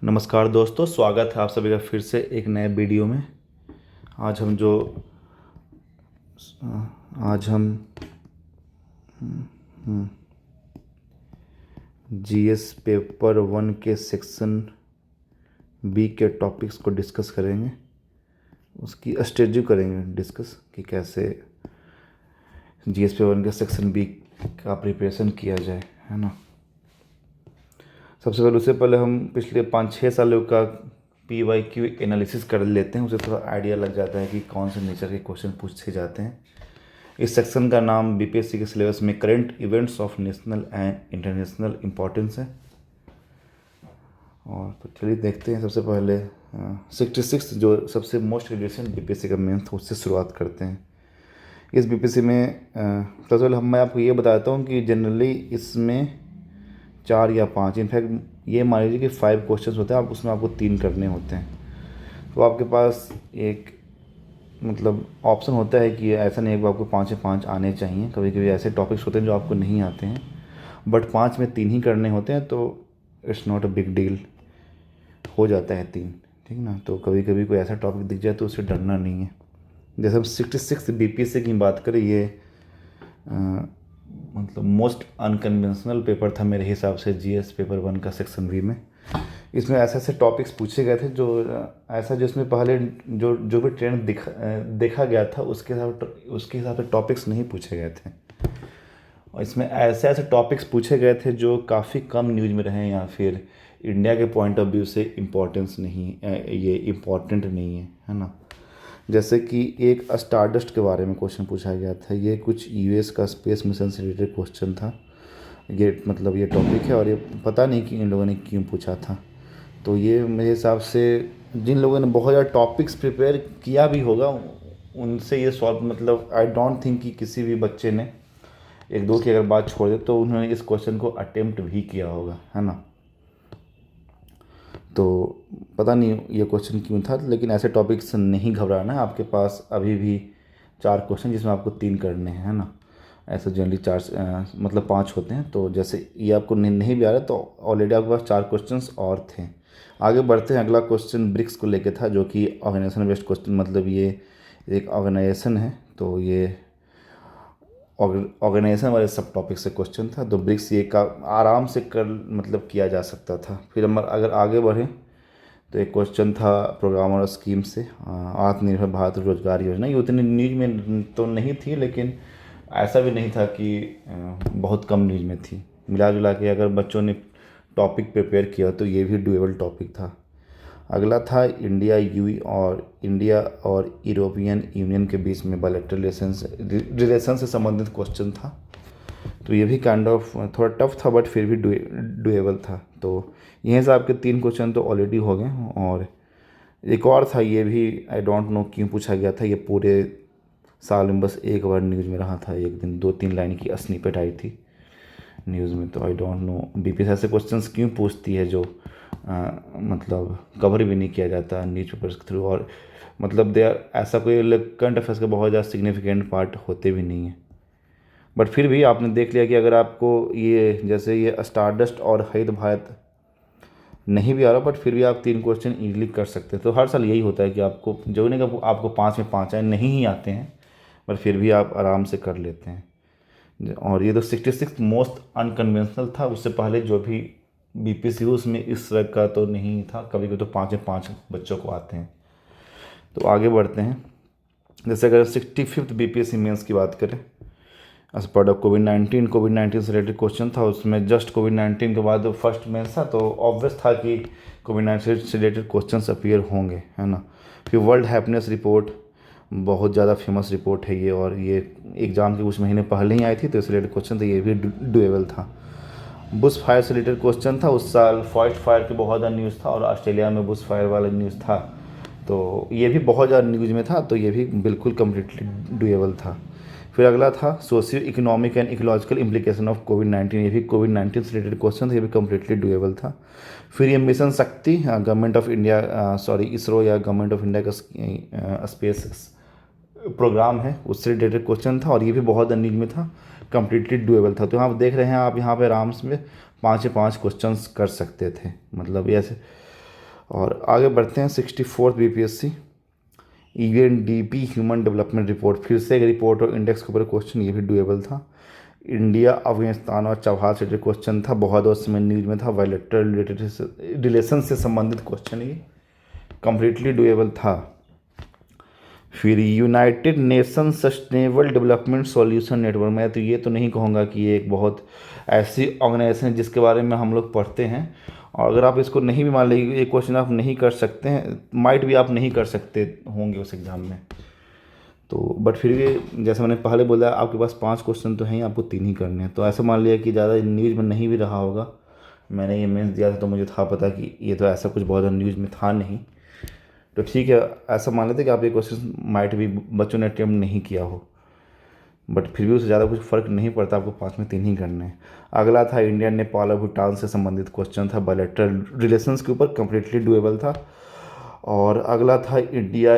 नमस्कार दोस्तों, स्वागत है आप सभी का फिर से एक नए वीडियो में। आज हम जो आज हम जीएस पेपर 1 के सेक्शन बी के टॉपिक्स को डिस्कस करेंगे। उसकी स्ट्रेटजी करेंगे डिस्कस कि कैसे जीएस पेपर 1 के सेक्शन बी का प्रिपरेशन किया जाए, है ना। सबसे पहले उससे पहले हम पिछले 5-6 सालों का PYQ एनालिसिस कर लेते हैं। उसे थोड़ा आइडिया लग जाता है कि कौन से नेचर के क्वेश्चन पूछे जाते हैं। इस सेक्शन का नाम बीपीएससी के सिलेबस में current events of national and international importance है। और तो चलिए देखते हैं। सबसे पहले 66 जो सबसे मोस्ट रिलेशन बीपीएससी का मेन था उससे शुरुआत करते हैं। इस बीपीएससी में सबसे पहले मैं आपको ये बताता हूँ कि जनरली इसमें 4 या 5, इनफैक्ट ये मान लीजिए कि 5 क्वेश्चन होते हैं, आप उसमें आपको 3 करने होते हैं। तो आपके पास एक मतलब ऑप्शन होता है कि ऐसा नहीं है कि आपको 5 में 5 आने चाहिए। कभी कभी ऐसे टॉपिक्स होते हैं जो आपको नहीं आते हैं, बट 5 में 3 ही करने होते हैं, तो it's not a big deal, हो जाता है 3, ठीक ना। तो कभी कभी कोई ऐसा टॉपिक दिख जाए तो उससे डरना नहीं है। जैसे हम 66 बीपीएससी की बात करें, ये मतलब मोस्ट अनकन्वेंशनल पेपर था मेरे हिसाब से जीएस पेपर 1 का सेक्शन बी में। इसमें ऐसे ऐसे टॉपिक्स पूछे गए थे जो ऐसा जिसमें पहले जो भी ट्रेंड देखा गया था उसके हिसाब से टॉपिक्स नहीं पूछे गए थे। और इसमें ऐसे ऐसे टॉपिक्स पूछे गए थे जो काफ़ी कम न्यूज़ में रहे, या फिर इंडिया के पॉइंट ऑफ व्यू से इम्पोर्टेंस नहीं, ये इम्पोर्टेंट नहीं है ना। जैसे कि एक स्टारडस्ट के बारे में क्वेश्चन पूछा गया था। ये कुछ यूएस का स्पेस मिशन से रिलेटेड क्वेश्चन था। ये मतलब ये टॉपिक है और ये पता नहीं कि इन लोगों ने क्यों पूछा था। तो ये मेरे हिसाब से जिन लोगों ने बहुत ज़्यादा टॉपिक्स प्रिपेयर किया भी होगा उनसे ये सॉल्व, मतलब आई डोंट थिंक कि किसी भी बच्चे ने एक दो की अगर बात छोड़ दे तो उन्होंने इस क्वेश्चन को अटेम्प्ट भी किया होगा, है ना। तो पता नहीं ये क्वेश्चन क्यों था, लेकिन ऐसे टॉपिक से नहीं घबराना है। आपके पास अभी भी 4 क्वेश्चन जिसमें आपको 3 करने हैं, है ना। ऐसे जनरली 4 मतलब 5 होते हैं। तो जैसे ये आपको नहीं भी आ रहा तो ऑलरेडी आपके पास 4 क्वेश्चंस और थे। आगे बढ़ते हैं। अगला क्वेश्चन ब्रिक्स को लेके था, जो कि ऑर्गेनाइजेशन बेस्ड क्वेश्चन, मतलब ये एक ऑर्गेनाइजेशन है, तो ये ऑर्गेनाइजेशन वाले सब टॉपिक से क्वेश्चन था। तो ब्रिक्स ये का आराम से कर मतलब किया जा सकता था। फिर हम अगर आगे बढ़ें तो एक क्वेश्चन था प्रोग्राम और स्कीम से, आत्मनिर्भर भारत रोजगार योजना। ये उतनी न्यूज में तो नहीं थी, लेकिन ऐसा भी नहीं था कि बहुत कम न्यूज में थी। मिला जुला के अगर बच्चों ने टॉपिक प्रिपेयर किया तो ये भी डुएबल टॉपिक था। अगला था इंडिया और यूरोपियन यूनियन के बीच में बायलैटरल रिलेशन से संबंधित क्वेश्चन था। तो ये भी काइंड ऑफ थोड़ा टफ था, बट फिर भी डुएबल था। तो यहीं से आपके 3 क्वेश्चन तो ऑलरेडी हो गए। और एक और था, ये भी आई डोंट नो क्यों पूछा गया था। ये पूरे साल में बस एक बार न्यूज़ में रहा था, एक दिन 2-3 लाइन की स्निपेट आई थी न्यूज़ में। तो आई डोंट नो बीपीएससी ऐसे क्वेश्चंस क्यों पूछती है जो मतलब कवर भी नहीं किया जाता न्यूज़ पेपर्स के थ्रू। और मतलब दे ऐसा कोई करंट अफेयर्स का बहुत ज़्यादा सिग्निफिकेंट पार्ट होते भी नहीं है। बट फिर भी आपने देख लिया कि अगर आपको ये जैसे ये स्टारडस्ट और हरित भारत नहीं भी आ रहा, बट फिर भी आप 3 क्वेश्चन ईजिली कर सकते हैं। तो हर साल यही होता है कि आपको जो नहीं कि आपको 5 में 5 आए, नहीं ही आते हैं, बट फिर भी आप आराम से कर लेते हैं। और ये तो 66 मोस्ट अनकन्वेंशनल था। उससे पहले जो भी बीपीएससी उसमें इस तरह का तो नहीं था। कभी कभी तो 5 में 5 बच्चों को आते हैं। तो आगे बढ़ते हैं। जैसे अगर 65th बीपीएससी मेंस की बात करें, एज पार्ट ऑफ कोविड 19 से रिलेटेड क्वेश्चन था। उसमें जस्ट कोविड 19 के बाद फर्स्ट मेंस था, तो ऑब्वियस था कि कोविड 19 से रिलेटेड क्वेश्चंस अपीयर होंगे, है ना। फिर वर्ल्ड हैप्पीनेस रिपोर्ट बहुत ज़्यादा फेमस रिपोर्ट है ये, और ये एग्ज़ाम के कुछ महीने पहले ही आई थी, तो इससे रिलेटेड क्वेश्चन था। ये भी डुएबल था। बुश फायर से रिलेटेड क्वेश्चन था। उस साल फॉरेस्ट फायर की बहुत ज़्यादा न्यूज़ था और ऑस्ट्रेलिया में बुश फायर वाला न्यूज़ था, तो ये भी बहुत ज़्यादा न्यूज़ में था। तो ये भी बिल्कुल कम्प्लीटली डुएबल था। फिर अगला था socio economic and ecological implication of Covid 19। ये भी कोविड 19 से रिलेटेड क्वेश्चन था, ये भी कम्प्लीटली डुएबल था। फिर ये मिशन शक्ति, गवर्नमेंट ऑफ इंडिया इसरो या गवर्नमेंट ऑफ इंडिया का स्पेस प्रोग्राम है, उससे रिलेटेड क्वेश्चन था, और ये भी बहुत न्यूज में था, कम्प्लीटली डुएबल था। तो यहाँ आप देख रहे हैं, आप यहाँ पे आराम से 5 से 5 क्वेश्चंस कर सकते थे। मतलब ऐसे और आगे बढ़ते हैं 64th BPSC UNDP human development report, फिर से एक रिपोर्ट और इंडेक्स के ऊपर क्वेश्चन, ये भी डुएबल था। इंडिया अफगानिस्तान और चौहान से क्वेश्चन था, बहुत उस समय न्यूज में था, बायलैटरल रिलेशन से संबंधित क्वेश्चन, ये कम्प्लीटली डुएबल था। फिर United nation sustainable development solution network, मैं तो ये तो नहीं कहूँगा कि ये एक बहुत ऐसी ऑर्गेनाइजेशन है जिसके बारे में हम लोग पढ़ते हैं, और अगर आप इसको नहीं भी मान लीजिए, ये क्वेश्चन आप नहीं कर सकते हैं, माइट भी आप नहीं कर सकते होंगे उस एग्ज़ाम में, तो बट फिर भी जैसे मैंने पहले बोला आपके पास 5 क्वेश्चन तो हैं, आपको 3 ही करने हैं, तो ऐसा मान लिया कि ज़्यादा न्यूज़ में नहीं भी रहा होगा। मैंने ये मेंस दिया था तो मुझे था पता कि ये तो ऐसा कुछ बहुत न्यूज़ में था नहीं, तो ठीक है, ऐसा मान लेते कि आप ये क्वेश्चन माइट भी बच्चों ने अटेम्प्ट नहीं किया हो, बट फिर भी उससे ज़्यादा कुछ फ़र्क नहीं पड़ता, आपको 5 में 3 ही करने हैं। अगला था इंडिया नेपाल और भूटान से संबंधित क्वेश्चन था, बायलैटरल रिलेशंस के ऊपर, कम्प्लीटली डुएबल था। और अगला था इंडिया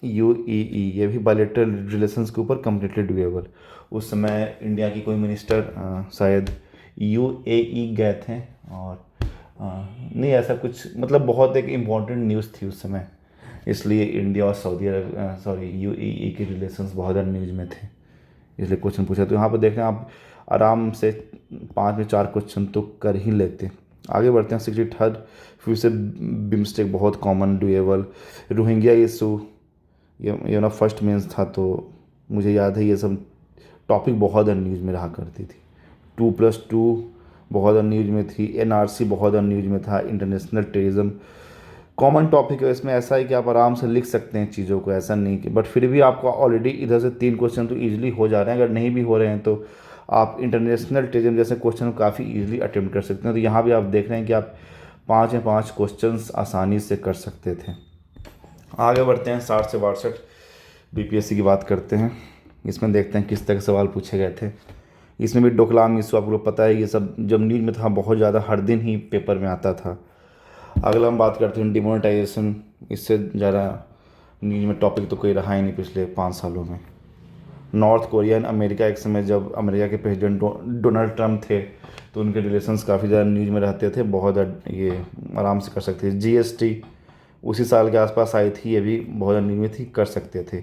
UEE, ये भी बायलैटरल रिलेशंस के ऊपर कम्प्लीटली डुएबल। उस समय इंडिया की कोई मिनिस्टर शायद UAE गए थे, और नहीं ऐसा कुछ, मतलब बहुत एक इम्पॉर्टेंट न्यूज़ थी उस समय, इसलिए इंडिया और सऊदी अरब UAE के रिलेशंस बहुत न्यूज़ में थे, इसलिए क्वेश्चन पूछा। तो यहाँ पर देख रहे हैं आप आराम से 5 में 4 क्वेश्चन तो कर ही लेते। आगे बढ़ते हैं 63rd, फिर से बिम्स्टेक बहुत कॉमन डुएबल। रोहिंग्या इशू, ये ना फर्स्ट मेंस था, तो मुझे याद है ये सब टॉपिक बहुत न्यूज़ में रहा करती थी। 2+2 बहुत न्यूज़ में थी, NRC बहुत न्यूज़ में था, इंटरनेशनल टेररिज्म कॉमन टॉपिक है। इसमें ऐसा है कि आप आराम से लिख सकते हैं चीज़ों को, ऐसा नहीं कि, बट फिर भी आपको ऑलरेडी इधर से 3 क्वेश्चन तो ईजिली हो जा रहे हैं, अगर नहीं भी हो रहे हैं तो आप इंटरनेशनल टेररिज्म जैसे क्वेश्चन काफ़ी ईजिली अटेम्प्ट कर सकते हैं। तो यहाँ भी आप देख रहे हैं कि आप 5 में 5 क्वेश्चंस आसानी से कर सकते थे। आगे बढ़ते हैं 60 से 62 BPSC की बात करते हैं। इसमें देखते हैं किस तरह के सवाल पूछे गए थे। इसमें भी डोकलाम इशू आपको पता है, ये सब जब न्यूज़ में था बहुत ज़्यादा, हर दिन ही पेपर में आता था। अगला हम बात करते हैं डिमोनेटाइजेशन, इससे ज़्यादा न्यूज़ में टॉपिक तो कोई रहा ही नहीं पिछले 5 सालों में। नॉर्थ कोरिया एंड अमेरिका, एक समय जब अमेरिका के प्रेसिडेंट डोनाल्ड ट्रंप थे तो उनके रिलेशंस काफ़ी ज़्यादा न्यूज़ में रहते थे, बहुत ये आराम से कर सकते थे। GST उसी साल के आसपास आई थी, ये भी बहुत न्यूज़ में थी, कर सकते थे।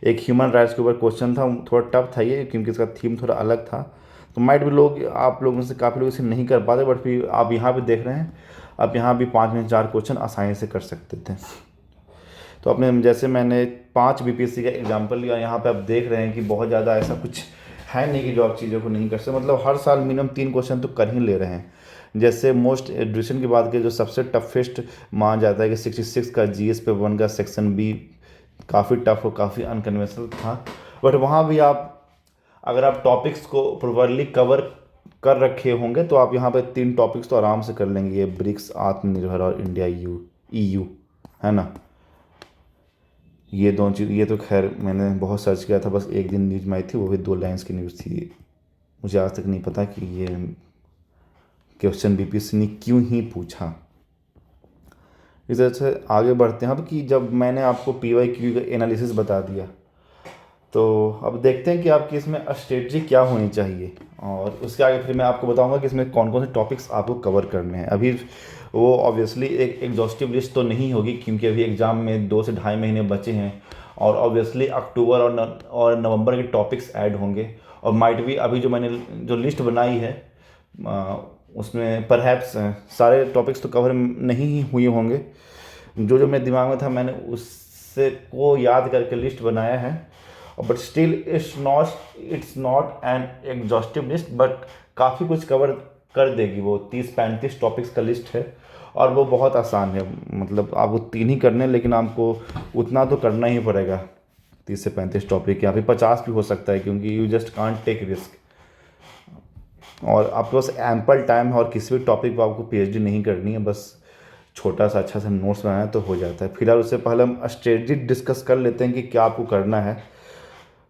एक ह्यूमन राइट्स के ऊपर क्वेश्चन था, थोड़ा टफ था ये क्योंकि इसका थीम थोड़ा अलग था, तो माइट भी लोग, आप लोगों से काफ़ी लोग इसे नहीं कर पाते, बट फिर आप यहाँ भी देख रहे हैं, आप यहाँ भी 5 में 4 क्वेश्चन आसानी से कर सकते थे। तो अपने जैसे मैंने 5 BPSC का एग्जाम्पल लिया, यहाँ पे आप देख रहे हैं कि बहुत ज़्यादा ऐसा कुछ है नहीं कि जो आप चीज़ों को नहीं कर सकते, मतलब हर साल मिनिमम 3 क्वेश्चन तो कर ही ले रहे हैं। जैसे मोस्ट ड्यूरेशन की बात करें, जो सबसे टफेस्ट माना जाता है कि 66 का GS पेपर 1 का सेक्शन B काफ़ी टफ और काफ़ी अनकन्वेंशनल था, बट वहाँ भी आप अगर आप टॉपिक्स को प्रॉपरली कवर कर रखे होंगे तो आप यहाँ पे 3 टॉपिक्स तो आराम से कर लेंगे, ये ब्रिक्स, आत्मनिर्भर और इंडिया EU, है ना। ये दोनों चीज़, ये तो खैर मैंने बहुत सर्च किया था, बस एक दिन न्यूज़ में आई थी, वो भी 2 लाइन्स की न्यूज़ थी। मुझे आज तक नहीं पता कि ये क्वेश्चन BPSC ने क्यों ही पूछा। इस तरह से आगे बढ़ते हैं अब, कि जब मैंने आपको PYQ का एनालिसिस बता दिया, तो अब देखते हैं कि आपकी इसमें स्ट्रेटजी क्या होनी चाहिए, और उसके आगे फिर मैं आपको बताऊंगा कि इसमें कौन कौन से टॉपिक्स आपको कवर करने हैं। अभी वो ऑब्वियसली एक एग्जॉस्टिव लिस्ट तो नहीं होगी, क्योंकि अभी एग्ज़ाम में 2 से ढाई महीने बचे हैं, और ऑब्वियसली अक्टूबर और नवंबर के टॉपिक्स ऐड होंगे, और माइट भी अभी जो मैंने जो लिस्ट बनाई है उसमें परहैप्स सारे टॉपिक्स तो कवर नहीं ही हुए होंगे। जो जो मेरे दिमाग में था मैंने उससे को याद करके लिस्ट बनाया है, but still it's not an exhaustive list, but काफ़ी कुछ कवर कर देगी। वो 30-35 टॉपिक्स का लिस्ट है, और वो बहुत आसान है, मतलब आपको 3 ही करने हैं, लेकिन आपको उतना तो करना ही पड़ेगा। 30 से 35 टॉपिक, या फिर 50 भी हो सकता है, क्योंकि you just can't take risk, और आपके पास एम्पल टाइम है, और किसी भी टॉपिक पर आपको PhD नहीं करनी है, बस छोटा सा अच्छा सा नोट्स बनाना तो हो जाता है। फिलहाल उससे पहले हम स्ट्रेटजी डिस्कस कर लेते हैं कि क्या आपको करना है।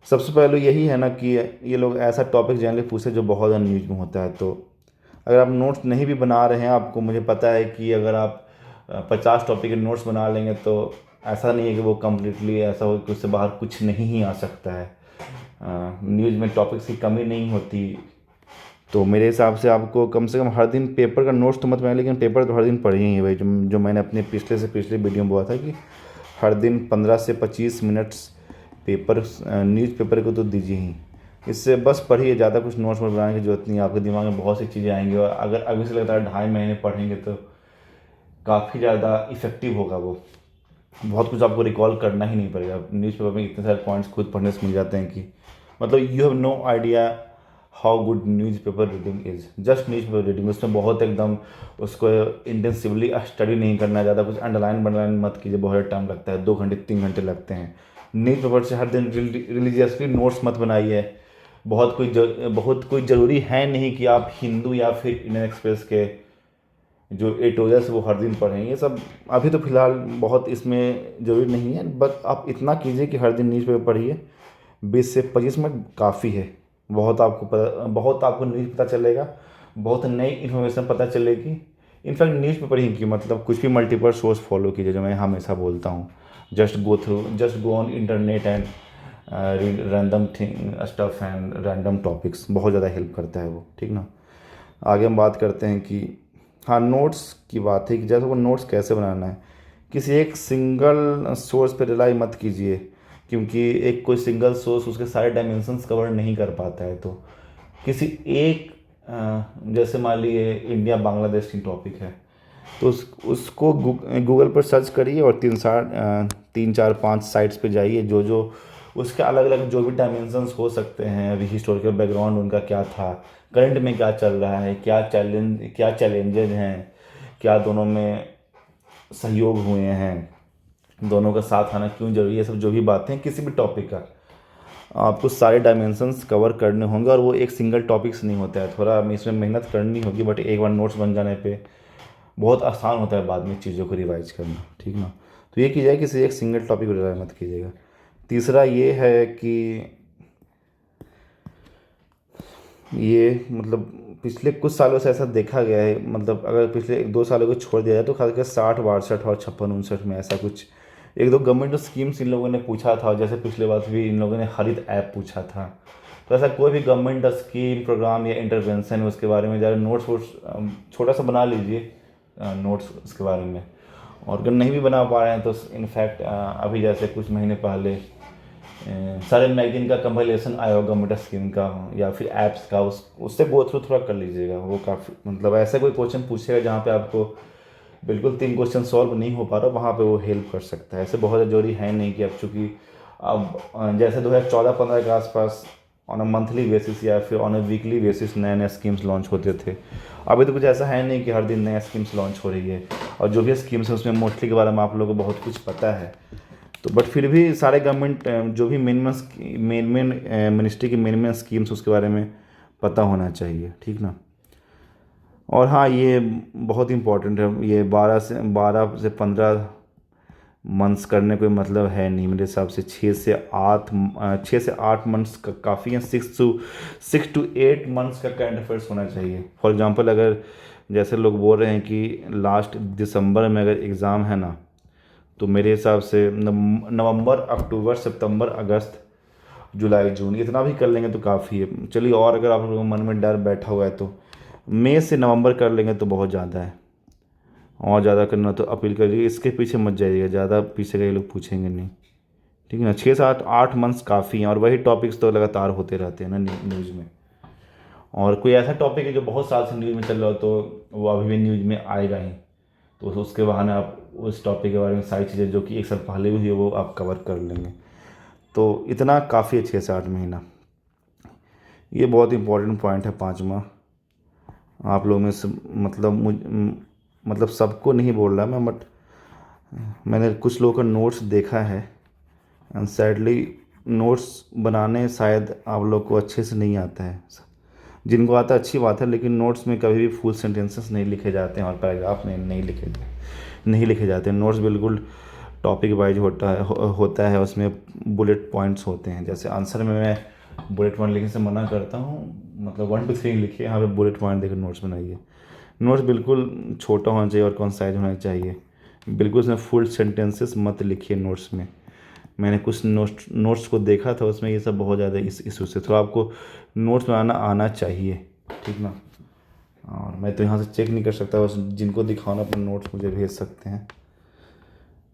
सबसे पहले यही है ना कि ये लोग ऐसा टॉपिक जनरली पूछते जो बहुत ज़्यादा न्यूज़ में होता है, तो अगर आप नोट्स नहीं भी बना रहे हैं, आपको, मुझे पता है कि अगर आप 50 टॉपिक के नोट्स बना लेंगे तो ऐसा नहीं है कि वो कम्प्लीटली ऐसा हो कि उससे बाहर कुछ नहीं ही आ सकता है। न्यूज़ में टॉपिक्स की कमी नहीं होती, तो मेरे हिसाब से आपको कम से कम हर दिन पेपर का नोट्स तो मत बनाए, लेकिन पेपर तो हर दिन पढ़िए ही भाई। जो मैंने अपने पिछले से पिछले वीडियो में बोला था कि हर दिन 15 से 25 मिनट्स पेपर न्यूज़पेपर को तो दीजिए ही। इससे बस पढ़िए, ज़्यादा कुछ नोट्स वोट्स बनाने की जरूरत नहीं है। आपके दिमाग में बहुत सी चीज़ें आएंगी, और अगर अभी से लगातार 2.5 महीने पढ़ेंगे तो काफ़ी ज़्यादा इफ़ेक्टिव होगा वो। बहुत कुछ आपको रिकॉल करना ही नहीं पड़ेगा। न्यूज़पेपर में इतने सारे पॉइंट्स खुद पढ़ने से मिल जाते हैं कि मतलब you have no idea how good newspaper reading is. Just newspaper reading, उसमें बहुत एकदम उसको इंटेंसिवली स्टडी नहीं करना, ज़्यादा कुछ अंडरलाइन बनलाइन मत कीजिए, बहुत टाइम लगता है, 2 घंटे 3 घंटे लगते हैं। न्यूज़पेपर से हर दिन रिलीजियसली नोट्स मत बनाइए। बहुत कोई ज़रूरी है नहीं कि आप हिंदू या फिर इंडियन एक्सप्रेस के जो एडिटोरियल्स वो हर दिन पढ़ें। ये सब अभी तो फ़िलहाल बहुत इसमें ज़रूरी नहीं है, बट आप इतना कीजिए कि हर दिन न्यूज़पेपर पढ़िए। 20 से 25 मिनट काफ़ी है। बहुत आपको न्यूज़ पता चलेगा, बहुत नई इन्फॉर्मेशन पता चलेगी। इनफैक्ट न्यूज़पेपर ही की मतलब कुछ भी मल्टीपल सोर्स फॉलो कीजिए, जो मैं हमेशा बोलता हूँ। Just go on internet and random thing stuff and random topics, बहुत ज़्यादा हेल्प करता है वो, ठीक ना। आगे हम बात करते हैं कि हाँ, नोट्स की बात है कि जैसे वो नोट्स कैसे बनाना है। किसी एक सिंगल सोर्स पे रिलाई मत कीजिए, क्योंकि एक कोई सिंगल सोर्स उसके सारे डायमेंशंस कवर नहीं कर पाता है। तो किसी एक जैसे मान लीजिए इंडिया बांग्लादेश की टॉपिक है, तो उसको गूगल पर सर्च करिए और 3 4 5 साइट्स पे जाइए, जो उसके अलग अलग जो भी डायमेंशंस हो सकते हैं, अभी हिस्टोरिकल बैकग्राउंड उनका क्या था, करंट में क्या चल रहा है, क्या चैलेंजेज हैं, क्या दोनों में सहयोग हुए हैं, दोनों का साथ आना क्यों जरूरी है, सब जो भी बातें किसी भी टॉपिक का आपको सारे डायमेंशंस कवर करने होंगे। और वो एक सिंगल टॉपिक से नहीं होता है, थोड़ा इसमें मेहनत करनी होगी, बट एक बार नोट्स बन जाने पे बहुत आसान होता है बाद में चीज़ों को रिवाइज करना, ठीक ना। तो ये कीजिए किसी एक सिंगल टॉपिक को रिवाइज मत कीजिएगा। तीसरा ये है कि ये मतलब पिछले कुछ सालों से ऐसा देखा गया है, मतलब अगर पिछले 1 2 सालों को छोड़ दिया जाए तो खासकर 60 62 और 56 59 में ऐसा कुछ 1 2 गवर्नमेंट स्कीम्स इन लोगों ने पूछा था। जैसे पिछले बार भी इन लोगों ने हरित ऐप पूछा था। तो ऐसा कोई भी गवर्नमेंट स्कीम प्रोग्राम या इंटरवेंशन है उसके बारे में ज़रा नोट्स वोट्स छोटा सा बना लीजिए, नोट्स उसके बारे में। और अगर नहीं भी बना पा रहे हैं तो इनफैक्ट अभी जैसे कुछ महीने पहले सारे मैगजीन का कंपाइलेशन आया होगा गवर्नमेंट स्कीम का या फिर ऐप्स का, उससे गो थ्रू थोड़ा कर लीजिएगा। वो काफ़ी मतलब ऐसा कोई क्वेश्चन पूछेगा जहाँ पे आपको बिल्कुल 3 क्वेश्चन सॉल्व नहीं हो पा रहा, वहाँ पे वो हेल्प कर सकता है। ऐसे बहुत जरूरी है नहीं कि अब चूँकि अब जैसे 2014 15 के आसपास ऑन अ मंथली बेसिस या फिर ऑन अ वीकली बेसिस नए नए स्कीम्स लॉन्च होते थे। अभी तो कुछ ऐसा है नहीं कि हर दिन नया स्कीम्स लॉन्च हो रही है, और जो भी स्कीम्स है उसमें मोस्टली के बारे में आप लोगों को बहुत कुछ पता है। तो बट फिर भी सारे गवर्नमेंट जो भी मेन मिनिस्ट्री की मेन स्कीम्स उसके बारे में पता होना चाहिए, ठीक ना। और हाँ, ये बहुत इंपॉर्टेंट है, ये 12 से 15 मंथ्स करने कोई मतलब है नहीं मेरे हिसाब से। 6 से 8 मंथ्स का काफ़ी है। 6 to 8 मंथ्स का करंट अफेयर्स होना चाहिए। फॉर एग्जांपल अगर जैसे लोग बोल रहे हैं कि लास्ट दिसंबर में अगर एग्ज़ाम है ना, तो मेरे हिसाब से नवंबर अक्टूबर सितंबर अगस्त जुलाई जून इतना भी कर लेंगे तो काफ़ी है। चलिए, और अगर आप लोगों के मन में डर बैठा हुआ है तो मई से नवंबर कर लेंगे तो बहुत ज़्यादा है। और ज़्यादा करना तो अपील करिए, इसके पीछे मत जाइएगा, ज़्यादा पीछे का ये लोग पूछेंगे नहीं, ठीक है ना। 6 7 8 मंथ्स काफ़ी हैं, और वही टॉपिक्स तो लगातार होते रहते हैं ना न्यूज़ में। और कोई ऐसा टॉपिक है जो बहुत साल से न्यूज़ में चल रहा हो तो वो अभी भी न्यूज़ में आएगा ही। तो उसके बहाने आप उस टॉपिक के बारे में सारी चीज़ें जो कि 1 साल पहले हुई है वो आप कवर कर लेंगे। तो इतना काफ़ी है, 6 से 8 महीना। ये बहुत इंपॉर्टेंट पॉइंट है 5वां। आप लोगों में से मतलब सबको नहीं बोल रहा मैं, बट मैंने कुछ लोगों का नोट्स देखा है, एंड सैडली नोट्स बनाने शायद आप लोग को अच्छे से नहीं आता है। जिनको आता है अच्छी बात है, लेकिन नोट्स में कभी भी फुल सेंटेंसेस नहीं लिखे जाते हैं और पैराग्राफ नहीं लिखे जाते हैं। नोट्स बिल्कुल टॉपिक वाइज होता है, उसमें बुलेट पॉइंट्स होते हैं। जैसे आंसर में मैं बुलेट पॉइंट लिखने से मना करता हूँ, मतलब 1 to 3 लिखिए, यहाँ पे बुलेट पॉइंट देकर नोट्स बनाइए। नोट्स बिल्कुल छोटा होना चाहिए और कंसाइज होना चाहिए। बिल्कुल उसमें फुल सेंटेंसेस मत लिखिए नोट्स में। मैंने कुछ नोट्स को देखा था, उसमें ये सब बहुत ज़्यादा इस इशू से। तो आपको नोट्स बनाना आना चाहिए, ठीक ना। और मैं तो यहाँ से चेक नहीं कर सकता, बस जिनको दिखाना अपने नोट्स मुझे भेज सकते हैं।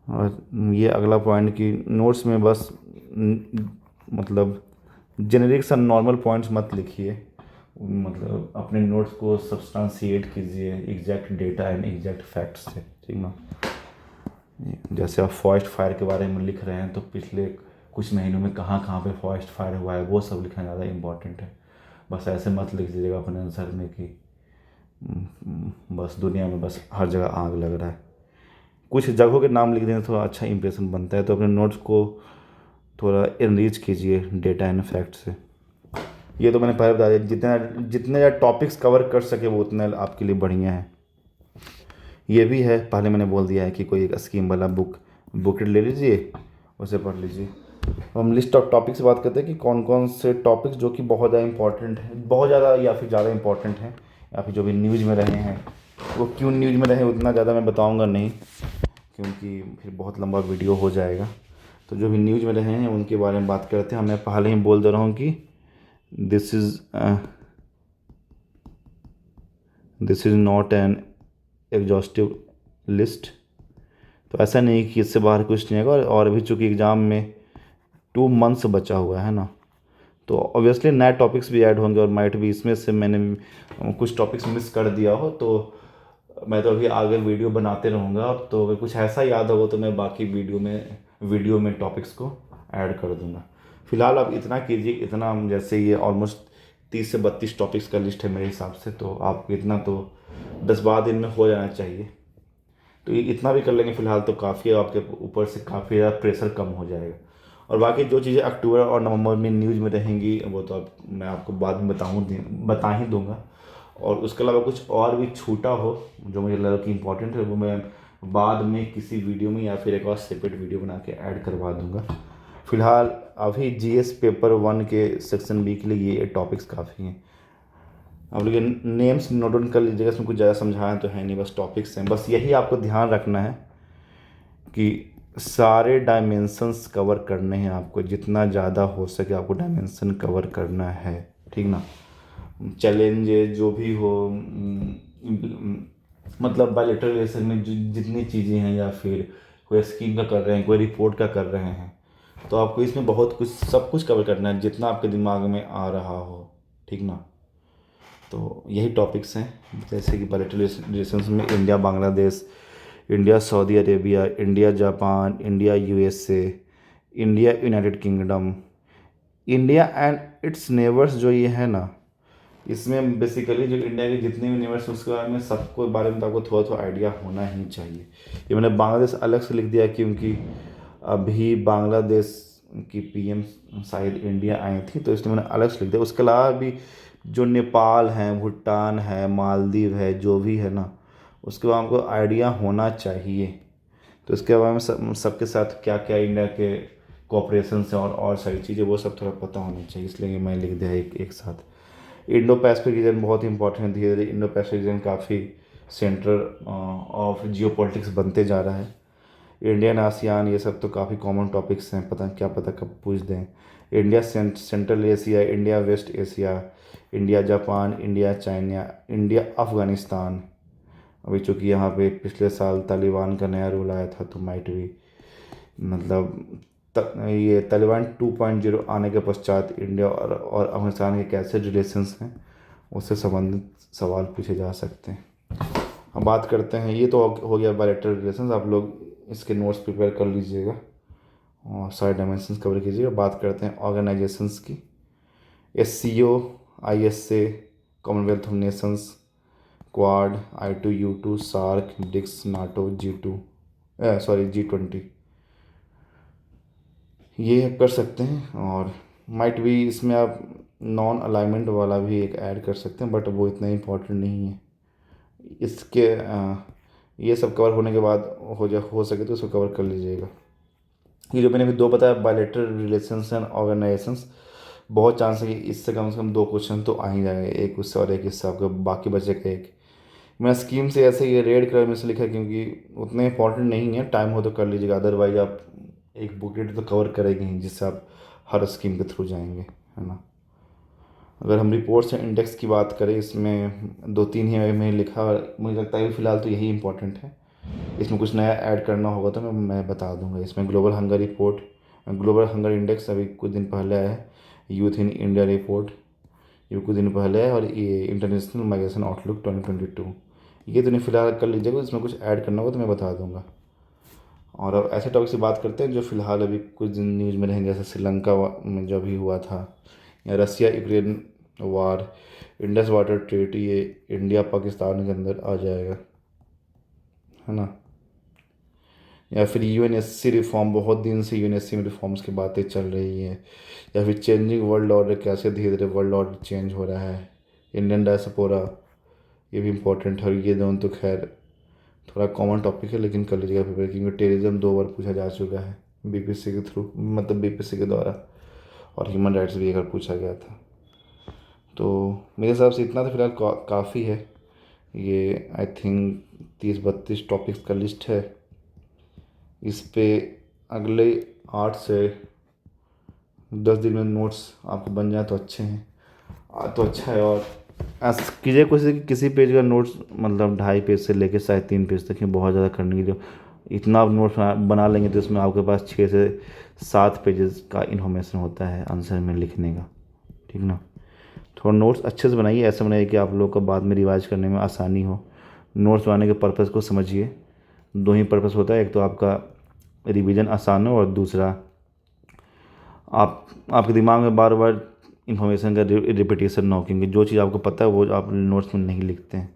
और ये अगला पॉइंट कि नोट्स में बस मतलब जेनेरिक सा नॉर्मल पॉइंट्स मत लिखिए, मतलब अपने नोट्स को सब्सटेंशिएट कीजिए exact data and exact facts से, ठीक ना। जैसे आप फॉरेस्ट फायर के बारे में लिख रहे हैं तो पिछले कुछ महीनों में कहाँ कहाँ पे फॉरेस्ट फायर हुआ है वो सब लिखना ज़्यादा इम्पोर्टेंट है। बस ऐसे मत लिख दीजिएगा अपने आंसर में कि बस दुनिया में बस हर जगह आग लग रहा है। कुछ जगहों के नाम लिख देंगे थोड़ा अच्छा इंप्रेशन बनता है। तो अपने नोट्स को थोड़ा इनरीच कीजिए डेटा एंड फैक्ट से। ये तो मैंने पहले बता दिया, जितना जितने टॉपिक्स कवर कर सके वो उतना आपके लिए बढ़िया है। ये भी है, पहले मैंने बोल दिया है कि कोई एक स्कीम वाला बुक ले लीजिए, उसे पढ़ लीजिए। हम लिस्ट ऑफ टॉपिक्स से बात करते हैं कि कौन कौन से टॉपिक्स जो कि बहुत ज़्यादा इंपॉर्टेंट है, बहुत ज़्यादा या फिर ज़्यादा इंपॉर्टेंट हैं, या फिर जो भी न्यूज़ में रहे हैं। वो क्यों न्यूज़ में रहे उतना ज़्यादा मैं बताऊँगा नहीं, क्योंकि फिर बहुत लंबा वीडियो हो जाएगा। तो जो भी न्यूज़ में रहे हैं उनके बारे में बात करते हैं। मैं पहले ही बोल दे रहा हूँ कि this is not an exhaustive list. तो ऐसा नहीं कि इससे बाहर कुछ नहीं होगा। और अभी चूँकि एग्ज़ाम में 2 मंथ्स बचा हुआ है ना, तो ऑब्वियसली नए टॉपिक्स भी ऐड होंगे और माइट भी इसमें से मैंने कुछ टॉपिक्स मिस कर दिया हो तो मैं तो अभी आगे वीडियो बनाते रहूँगा। तो अगर कुछ ऐसा याद होगा तो मैं बाकी वीडियो में टॉपिक्स को ऐड कर दूँगा। फिलहाल आप इतना कीजिए, इतना जैसे ये ऑलमोस्ट 30 से 32 टॉपिक्स का लिस्ट है मेरे हिसाब से, तो आप इतना तो 10-12 दिन में हो जाना चाहिए। तो ये इतना भी कर लेंगे फिलहाल तो काफ़ी है, आपके ऊपर से काफ़ी ज़्यादा प्रेशर कम हो जाएगा। और बाकी जो चीज़ें अक्टूबर और नवंबर में न्यूज़ में रहेंगी वो तो मैं आपको बाद में बता ही दूंगा। और उसके अलावा कुछ और भी छूटा हो जो मुझे लगा कि इम्पोर्टेंट है वो मैं बाद में किसी वीडियो में या फिर एक और सेपरेट वीडियो बना के ऐड करवा दूंगा। फिलहाल अभी जीएस पेपर 1 के सेक्शन बी के लिए ये टॉपिक्स काफ़ी हैं। आप लोग नेम्स नोट डाउन कर लीजिएगा, इसमें कुछ ज़्यादा समझाना तो है नहीं, बस टॉपिक्स हैं। बस यही आपको ध्यान रखना है कि सारे डायमेंशंस कवर करने हैं आपको, जितना ज़्यादा हो सके आपको डायमेंशन कवर करना है, ठीक ना। चैलेंज जो भी हो, मतलब बायलैटरल रिलेशन में जितनी चीज़ें हैं या फिर कोई स्कीम का कर रहे हैं, कोई रिपोर्ट का कर रहे हैं, तो आपको इसमें बहुत कुछ सब कुछ कवर करना है जितना आपके दिमाग में आ रहा हो, ठीक ना। तो यही टॉपिक्स हैं, जैसे कि बायलैटरल रिलेशंस में India Bangladesh, India Saudi Arabia, India Japan, India USA, India United kingdom, India and it's neighbours जो ये है ना, इसमें बेसिकली जो इंडिया के जितने भी नेबर्स हैं उसके बारे में सबको बारे में तो आपको थोड़ा थोड़ा आइडिया होना ही चाहिए। ये मैंने बांग्लादेश अलग से लिख दिया क्योंकि अभी बांग्लादेश की पीएम शायद इंडिया आई थी तो इसलिए मैंने अलग से लिख दिया। उसके अलावा भी जो नेपाल है, भूटान है, मालदीव है, जो भी है ना, उसके बाद हमको आइडिया होना चाहिए। तो इसके बारे में सबके साथ क्या क्या इंडिया के कोऑपरेशन से और सारी चीज़ें वो सब थोड़ा पता होना चाहिए, इसलिए मैं लिख दिया एक साथ। इंडो पैसिफिक रीजन बहुत इंपॉर्टेंट है, धीरे धीरे इंडो पैसिफिक रीजन काफ़ी सेंटर ऑफ जियो पॉलिटिक्स बनते जा रहा है। इंडियन आसियान ये सब तो काफ़ी कॉमन टॉपिक्स हैं, क्या पता कब पूछ दें। India Central Asia, India West Asia, India Japan, India China, India Afghanistan. अभी चूँकि यहाँ पे पिछले साल तालिबान का नया रूल आया था तो माइट भी मतलब ये तालिबान 2.0 आने के पश्चात इंडिया और अफगानिस्तान के कैसे रिलेशंस हैं उससे संबंधित सवाल पूछे जा सकते हैं। अब बात करते हैं, ये तो हो गया बायलैटरल रिलेशंस, आप लोग इसके नोट्स प्रिपेयर कर लीजिएगा और सारे डायमेंशंस कवर कीजिएगा। बात करते हैं ऑर्गेनाइजेशंस की। SCO, ISA, Commonwealth of Nations, Quad, I2U2, SAARC, BRICS, NATO, G20, ये कर सकते हैं। और माइट भी इसमें आप नॉन अलाइनमेंट वाला भी एक ऐड कर सकते हैं, बट वो इतना इम्पोर्टेंट नहीं है। इसके ये सब कवर होने के बाद हो सके तो उसको कवर कर लीजिएगा। ये जो मैंने अभी 2 बताया बायलैटरल रिलेशंस एंड ऑर्गेनाइजेशंस, बहुत चांस है कि इससे कम से कम 2 क्वेश्चन तो आ ही जाएंगे, एक उससे और एक इससे, आपका बाकी बचेगा एक। मैंने स्कीम से ऐसे ये रेड कलर में से लिखा है क्योंकि उतने इंपॉर्टेंट नहीं है, टाइम हो तो कर लीजिएगा, अदरवाइज आप एक बुकलेट तो कवर करेंगे ही जिससे आप हर स्कीम के थ्रू जाएंगे, है ना। अगर हम रिपोर्ट्स या इंडेक्स की बात करें, इसमें 2-3 ही मैंने लिखा और मुझे लगता है कि फ़िलहाल तो यही इंपॉर्टेंट है। इसमें कुछ नया ऐड करना होगा तो मैं बता दूंगा। इसमें global hunger report, global hunger index अभी कुछ दिन पहले आया है, यूथ इन इंडिया रिपोर्ट ये कुछ दिन पहले है, और ये इंटरनेशनल माइग्रेशन आउटलुक 2022, ये तो नहीं फ़िलहाल कर लीजिएगा। इसमें कुछ ऐड करना होगा तो मैं बता दूंगा। और अब ऐसे टॉपिक से बात करते हैं जो फ़िलहाल अभी कुछ दिन न्यूज़ में रहेंगे, जैसे श्रीलंका में जो अभी हुआ था, या Russia Ukraine war, Indus water treaty, ये इंडिया पाकिस्तान के अंदर आ जाएगा, है ना। या फिर यूएनएससी रिफॉर्म, बहुत दिन से यूएनएससी में रिफॉर्म्स की बातें चल रही हैं। या फिर चेंजिंग वर्ल्ड ऑर्डर, कैसे धीरे धीरे वर्ल्ड ऑर्डर चेंज हो रहा है। इंडियन डायस्पोरा, ये भी इम्पोर्टेंट है। और ये दोनों तो खैर थोड़ा कॉमन टॉपिक है, लेकिन कर लीजिएगा प्रिपेयर, क्योंकि टेररिज्म 2 बार पूछा जा चुका है बीपीएससी के थ्रू, मतलब बीपीएससी के द्वारा, और ह्यूमन राइट्स भी एक बार पूछा गया था। तो मेरे हिसाब से इतना तो फिलहाल काफ़ी है। ये आई थिंक 30-32 टॉपिक्स का लिस्ट है। इस पे अगले 8 से 10 दिन में नोट्स आपको बन जाए तो अच्छे हैं, तो अच्छा है। और ऐसा कीजिए कोशिश कि किसी पेज का नोट्स मतलब 2.5 पेज से लेकर 3.5 पेज तक ही, बहुत ज़्यादा करने की जो इतना आप नोट्स बना लेंगे तो इसमें आपके पास 6 से 7 पेजेस का इन्फॉर्मेशन होता है आंसर में लिखने का, ठीक ना। थोड़ा नोट्स अच्छे से बनाइए, ऐसे बनाइए कि आप लोग को बाद में रिवाइज करने में आसानी हो। नोट्स बनाने के पर्पज़ को समझिए। 2 ही पर्पज़ होता है, एक तो आपका रिवीजन आसान हो, और दूसरा आपके दिमाग में बार बार इंफॉर्मेशन का रिपीटेशन ना हो, क्योंकि जो चीज़ आपको पता है वो आप नोट्स में नहीं लिखते हैं।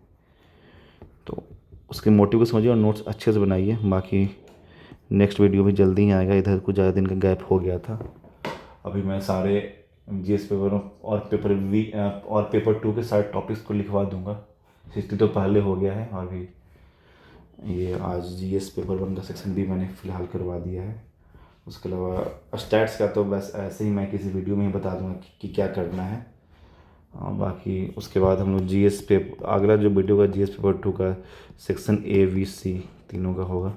तो उसके मोटिव को समझिए और नोट्स अच्छे से बनाइए। बाकी नेक्स्ट वीडियो भी जल्दी ही आएगा, इधर कुछ ज़्यादा दिन का गैप हो गया था। अभी मैं सारे जीएस पेपरों और पेपर 2 के सारे टॉपिक्स को लिखवा दूंगा। हिस्ट्री तो पहले हो गया है, और भी ये आज जीएस पेपर 1 का सेक्शन भी मैंने फ़िलहाल करवा दिया है। उसके अलावा स्टैट्स का तो बस ऐसे ही मैं किसी वीडियो में ही बता दूंगा कि क्या करना है। बाकी उसके बाद हम लोग जीएस पेपर, अगला जो वीडियो का जीएस पेपर 2 का सेक्शन ए बी सी तीनों का होगा।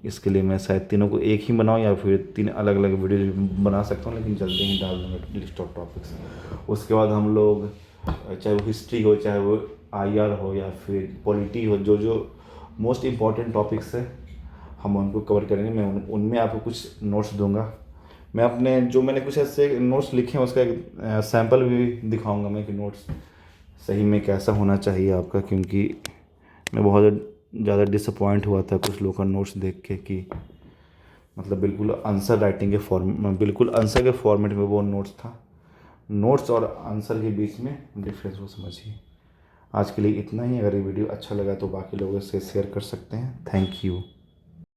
इसके लिए मैं शायद तीनों को एक ही बनाऊँ, या फिर 3 अलग अलग वीडियो बना सकता हूँ, लेकिन जल्दी ही डाल दूँगा लिस्ट ऑफ टॉपिक्स। उसके बाद हम लोग चाहे वो हिस्ट्री हो, चाहे वो आईआर हो, या फिर पॉलिटी हो, जो जो मोस्ट इम्पॉर्टेंट टॉपिक्स है हम उनको कवर करेंगे। मैं उनमें आपको कुछ नोट्स दूंगा। मैं अपने जो मैंने कुछ ऐसे नोट्स लिखे हैं उसका एक सैम्पल भी दिखाऊंगा मैं, कि नोट्स सही में कैसा होना चाहिए आपका, क्योंकि मैं बहुत ज़्यादा डिसअपॉइंट हुआ था कुछ लोगों का नोट्स देख के, कि मतलब बिल्कुल आंसर के फॉर्मेट में वो नोट्स था। नोट्स और आंसर के बीच में डिफरेंस को समझिए। आज के लिए इतना ही। अगर ये वीडियो अच्छा लगा तो बाकी लोगों से शेयर कर सकते हैं। Thank you.